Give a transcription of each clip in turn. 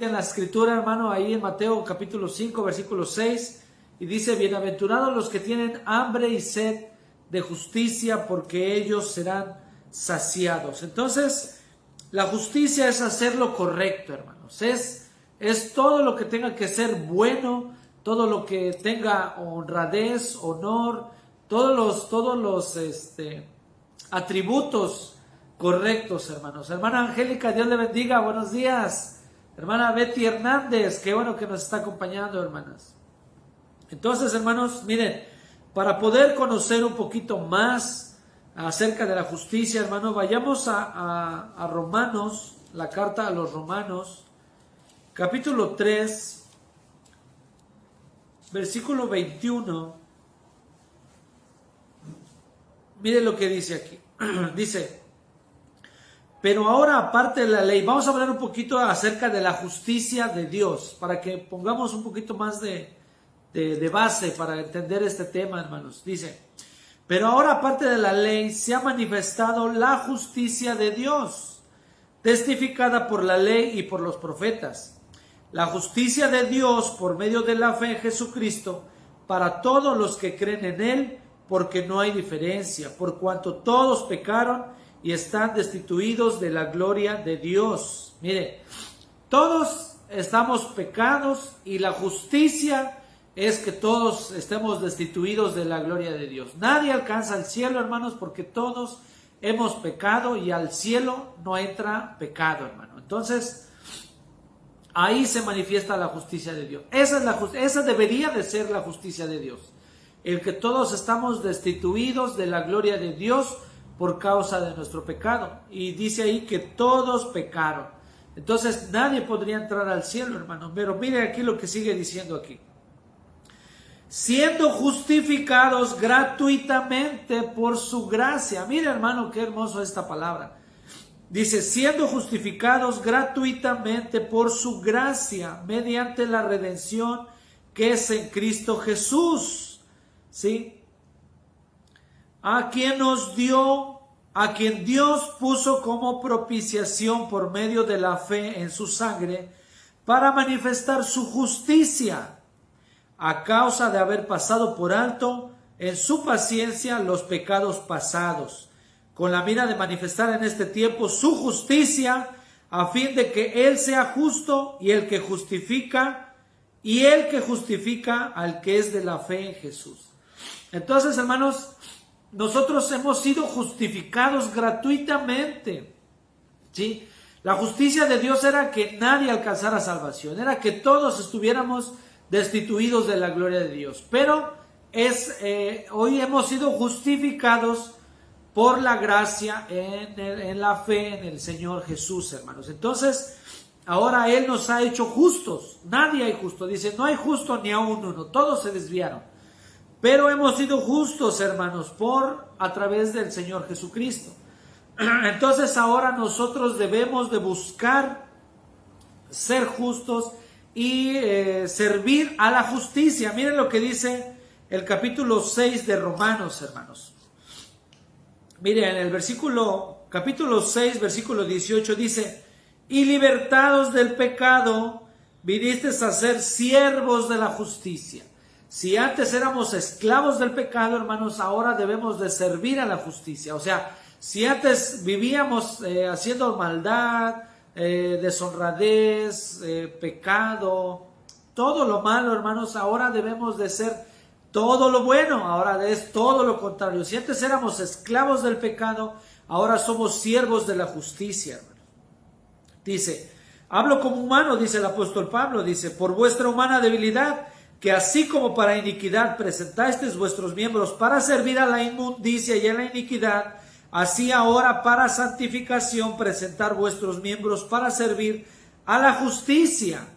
En la escritura, hermano, ahí en Mateo capítulo 5, versículo 6, y dice: bienaventurados los que tienen hambre y sed de justicia, porque ellos serán saciados. Entonces, la justicia es hacer lo correcto, hermanos. Es todo lo que tenga que ser bueno, todo lo que tenga honradez, honor, todos los atributos correctos, hermanos. Hermana Angélica, Dios le bendiga, buenos días. Hermana Betty Hernández, qué bueno que nos está acompañando, hermanas. Entonces, hermanos, miren, para poder conocer un poquito más acerca de la justicia, hermanos, vayamos a Romanos, la carta a los Romanos, capítulo 3, versículo 21. Miren lo que dice aquí. Dice: pero ahora, aparte de la ley, vamos a hablar un poquito acerca de la justicia de Dios, para que pongamos un poquito más de base para entender este tema, hermanos. Dice: pero ahora, aparte de la ley, se ha manifestado la justicia de Dios, testificada por la ley y por los profetas. La justicia de Dios por medio de la fe en Jesucristo, para todos los que creen en Él, porque no hay diferencia, por cuanto todos pecaron y están destituidos de la gloria de Dios. Mire, todos estamos pecados y la justicia es que todos estemos destituidos de la gloria de Dios. Nadie alcanza el cielo, hermanos, porque todos hemos pecado y al cielo no entra pecado, hermano. Entonces, ahí se manifiesta la justicia de Dios. Esa debería de ser la justicia de Dios. El que todos estamos destituidos de la gloria de Dios por causa de nuestro pecado. Y dice ahí que todos pecaron. Entonces nadie podría entrar al cielo, hermano. Pero mire aquí lo que sigue diciendo aquí: siendo justificados gratuitamente por su gracia. Mire, hermano, qué hermoso esta palabra. Dice: siendo justificados gratuitamente por su gracia, mediante la redención que es en Cristo Jesús. ¿Sí? A quien Dios puso como propiciación por medio de la fe en su sangre, para manifestar su justicia, a causa de haber pasado por alto en su paciencia los pecados pasados, con la mira de manifestar en este tiempo su justicia, a fin de que Él sea justo y el que justifica al que es de la fe en Jesús. Entonces, hermanos, nosotros hemos sido justificados gratuitamente, ¿sí? La justicia de Dios era que nadie alcanzara salvación, era que todos estuviéramos destituidos de la gloria de Dios. Pero hoy hemos sido justificados por la gracia en la fe en el Señor Jesús, hermanos. Entonces, ahora Él nos ha hecho justos. Nadie hay justo. Dice: no hay justo ni aun uno. Todos se desviaron. Pero hemos sido justos, hermanos, a través del Señor Jesucristo. Entonces ahora nosotros debemos de buscar ser justos y servir a la justicia. Miren lo que dice el capítulo 6 de Romanos, hermanos. Miren, en el capítulo 6, versículo 18 dice: y libertados del pecado, viniste a ser siervos de la justicia. Si antes éramos esclavos del pecado, hermanos, ahora debemos de servir a la justicia. O sea, si antes vivíamos haciendo maldad, deshonradez, pecado, todo lo malo, hermanos, ahora debemos de ser todo lo bueno. Ahora es todo lo contrario. Si antes éramos esclavos del pecado, ahora somos siervos de la justicia, hermanos. Dice: hablo como humano, dice el apóstol Pablo, dice: por vuestra humana debilidad, que así como para iniquidad presentasteis vuestros miembros para servir a la inmundicia y a la iniquidad, así ahora para santificación presentar vuestros miembros para servir a la justicia.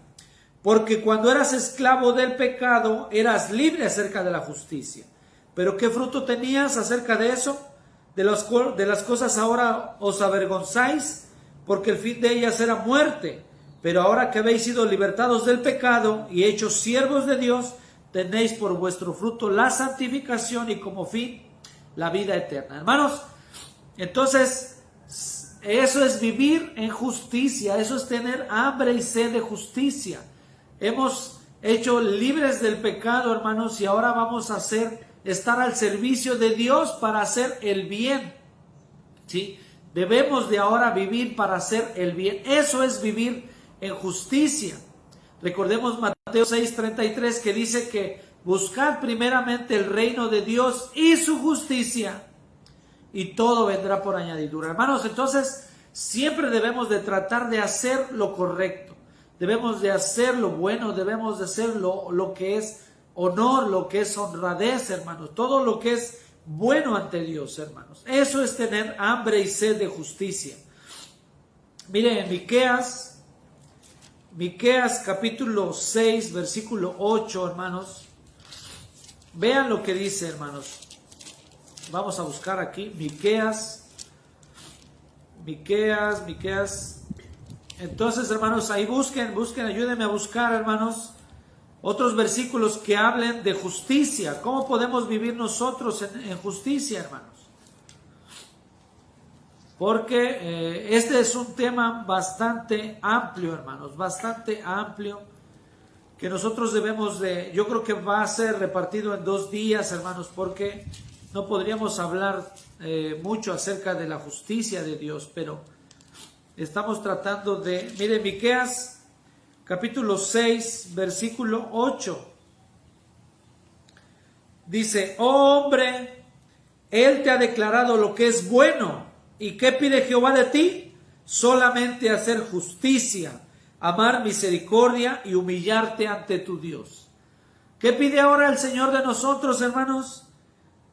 Porque cuando eras esclavo del pecado, eras libre acerca de la justicia. Pero ¿qué fruto tenías acerca de eso? De las cosas ahora os avergonzáis, porque el fin de ellas era muerte. Pero ahora que habéis sido libertados del pecado y hechos siervos de Dios, tenéis por vuestro fruto la santificación y como fin la vida eterna. Hermanos, entonces eso es vivir en justicia, eso es tener hambre y sed de justicia. Hemos hecho libres del pecado, hermanos, y ahora vamos a estar al servicio de Dios para hacer el bien. ¿Sí? Debemos de ahora vivir para hacer el bien. Eso es vivir en justicia. Recordemos Mateo 6:33 que dice que buscad primeramente el reino de Dios y su justicia, y todo vendrá por añadidura. Hermanos, entonces siempre debemos de tratar de hacer lo correcto. Debemos de hacer lo bueno, debemos de hacer lo que es honor, lo que es honradez, hermanos. Todo lo que es bueno ante Dios, hermanos. Eso es tener hambre y sed de justicia. Miren, en Miqueas capítulo 6, versículo 8, hermanos. Vean lo que dice, hermanos. Vamos a buscar aquí Miqueas. Entonces, hermanos, ahí busquen, ayúdenme a buscar, hermanos, otros versículos que hablen de justicia. ¿Cómo podemos vivir nosotros en justicia, hermanos? Porque este es un tema bastante amplio, hermanos, bastante amplio, que nosotros debemos de, yo creo que va a ser repartido en 2 días, hermanos, porque no podríamos hablar mucho acerca de la justicia de Dios, pero estamos tratando de, mire, Miqueas capítulo 6, versículo 8. Dice, oh hombre, Él te ha declarado lo que es bueno. ¿Y qué pide Jehová de ti? Solamente hacer justicia, amar misericordia y humillarte ante tu Dios. ¿Qué pide ahora el Señor de nosotros, hermanos?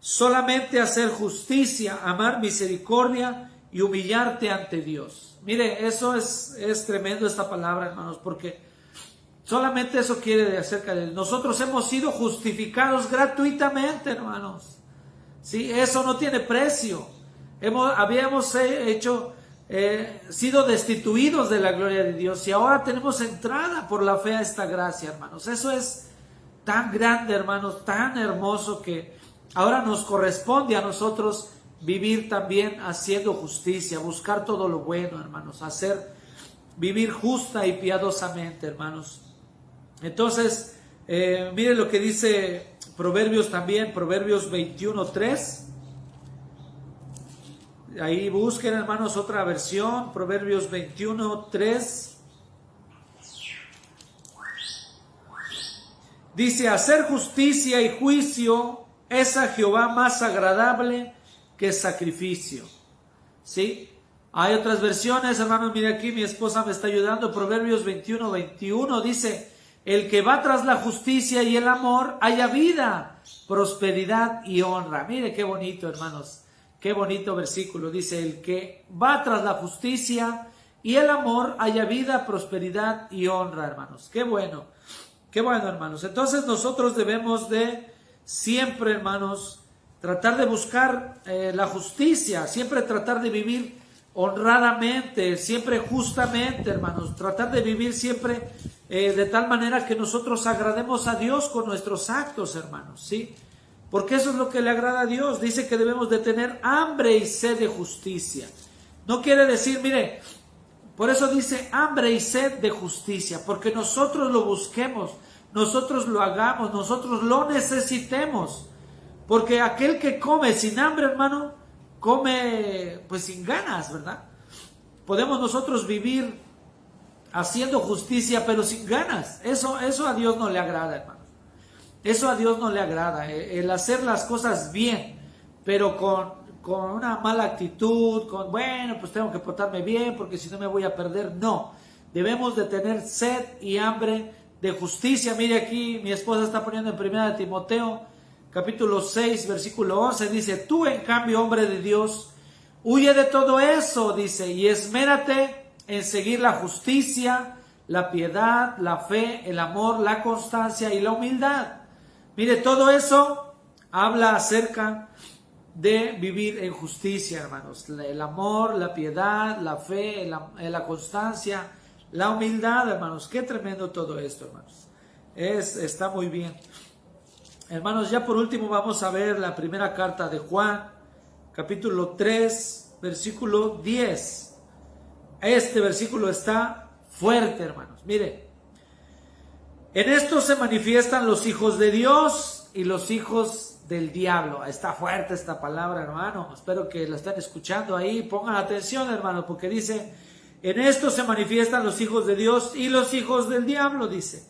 Solamente hacer justicia, amar misericordia y humillarte ante Dios. Mire, eso es tremendo esta palabra, hermanos, porque solamente eso quiere acerca de él. Nosotros hemos sido justificados gratuitamente, hermanos. ¿Sí? Eso no tiene precio. Habíamos sido destituidos de la gloria de Dios y ahora tenemos entrada por la fe a esta gracia, hermanos. Eso es tan grande, hermanos, tan hermoso, que ahora nos corresponde a nosotros vivir también haciendo justicia, buscar todo lo bueno, hermanos, vivir justa y piadosamente, hermanos. Entonces, miren lo que dice Proverbios también, Proverbios 21:3. Ahí busquen, hermanos, otra versión, Proverbios 21:3. Dice, hacer justicia y juicio es a Jehová más agradable que sacrificio. ¿Sí? Hay otras versiones, hermanos, mire aquí, mi esposa me está ayudando, Proverbios 21:21 dice, el que va tras la justicia y el amor halla vida, prosperidad y honra. Mire qué bonito, hermanos. Qué bonito versículo, dice, el que va tras la justicia y el amor haya vida, prosperidad y honra, hermanos. Qué bueno, hermanos. Entonces nosotros debemos de siempre, hermanos, tratar de buscar la justicia, siempre tratar de vivir honradamente, siempre justamente, hermanos, tratar de vivir siempre de tal manera que nosotros agrademos a Dios con nuestros actos, hermanos, ¿sí? Porque eso es lo que le agrada a Dios. Dice que debemos de tener hambre y sed de justicia. No quiere decir, mire, por eso dice hambre y sed de justicia, porque nosotros lo busquemos, nosotros lo hagamos, nosotros lo necesitemos. Porque aquel que come sin hambre, hermano, come pues sin ganas, ¿verdad? Podemos nosotros vivir haciendo justicia, pero sin ganas. Eso a Dios no le agrada, hermano. Eso a Dios no le agrada, el hacer las cosas bien, pero con una mala actitud, bueno, pues tengo que portarme bien porque si no me voy a perder. No, debemos de tener sed y hambre de justicia. Mire aquí, mi esposa está poniendo en 1 Timoteo, capítulo 6, versículo 11, dice, tú en cambio, hombre de Dios, huye de todo eso, dice, y esmérate en seguir la justicia, la piedad, la fe, el amor, la constancia y la humildad. Mire, todo eso habla acerca de vivir en justicia, hermanos. El amor, la piedad, la fe, la constancia, la humildad, hermanos. Qué tremendo todo esto, hermanos. Está muy bien. Hermanos, ya por último vamos a ver la primera carta de Juan, capítulo 3, versículo 10. Este versículo está fuerte, hermanos. Mire, en esto se manifiestan los hijos de Dios y los hijos del diablo. Está fuerte esta palabra, hermano. Espero que la estén escuchando ahí. Pongan atención, hermano, porque dice, en esto se manifiestan los hijos de Dios y los hijos del diablo, dice.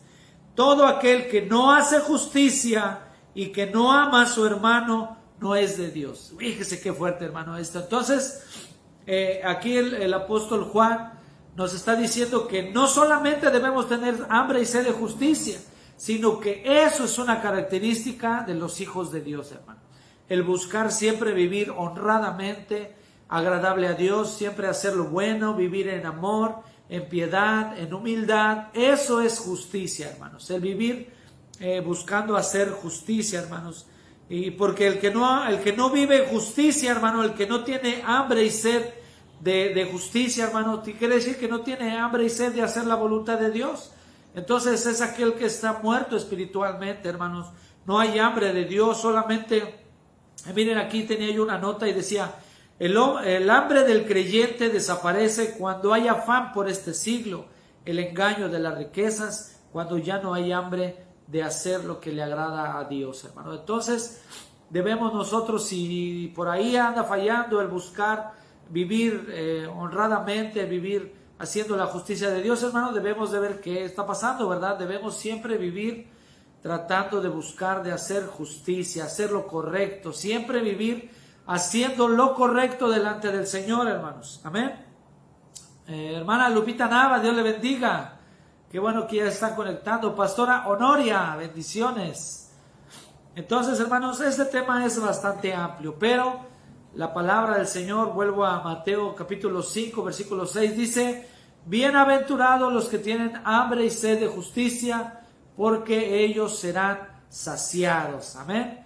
Todo aquel que no hace justicia y que no ama a su hermano no es de Dios. Fíjese qué fuerte, hermano, esto. Entonces, aquí el apóstol Juan nos está diciendo que no solamente debemos tener hambre y sed de justicia, sino que eso es una característica de los hijos de Dios, hermano. El buscar siempre vivir honradamente, agradable a Dios, siempre hacer lo bueno, vivir en amor, en piedad, en humildad. Eso es justicia, hermanos. El vivir buscando hacer justicia, hermanos. Y porque el que no vive justicia, hermano, el que no tiene hambre y sed de justicia, hermano, quiere decir que no tiene hambre y sed de hacer la voluntad de Dios. Entonces es aquel que está muerto espiritualmente, hermanos. No hay hambre de Dios, solamente, miren, aquí tenía yo una nota y decía, el hambre del creyente desaparece cuando hay afán por este siglo, el engaño de las riquezas, cuando ya no hay hambre de hacer lo que le agrada a Dios, hermano. Entonces debemos nosotros, si por ahí anda fallando el buscar vivir honradamente, vivir haciendo la justicia de Dios, hermano, debemos de ver qué está pasando, ¿verdad? Debemos siempre vivir tratando de buscar, de hacer justicia, hacer lo correcto, siempre vivir haciendo lo correcto delante del Señor, hermanos. Amén. Hermana Lupita Nava, Dios le bendiga. Qué bueno que ya están conectando. Pastora Honoria, bendiciones. Entonces, hermanos, este tema es bastante amplio, pero la palabra del Señor, vuelvo a Mateo capítulo 5, versículo 6, dice, bienaventurados los que tienen hambre y sed de justicia, porque ellos serán saciados. Amén.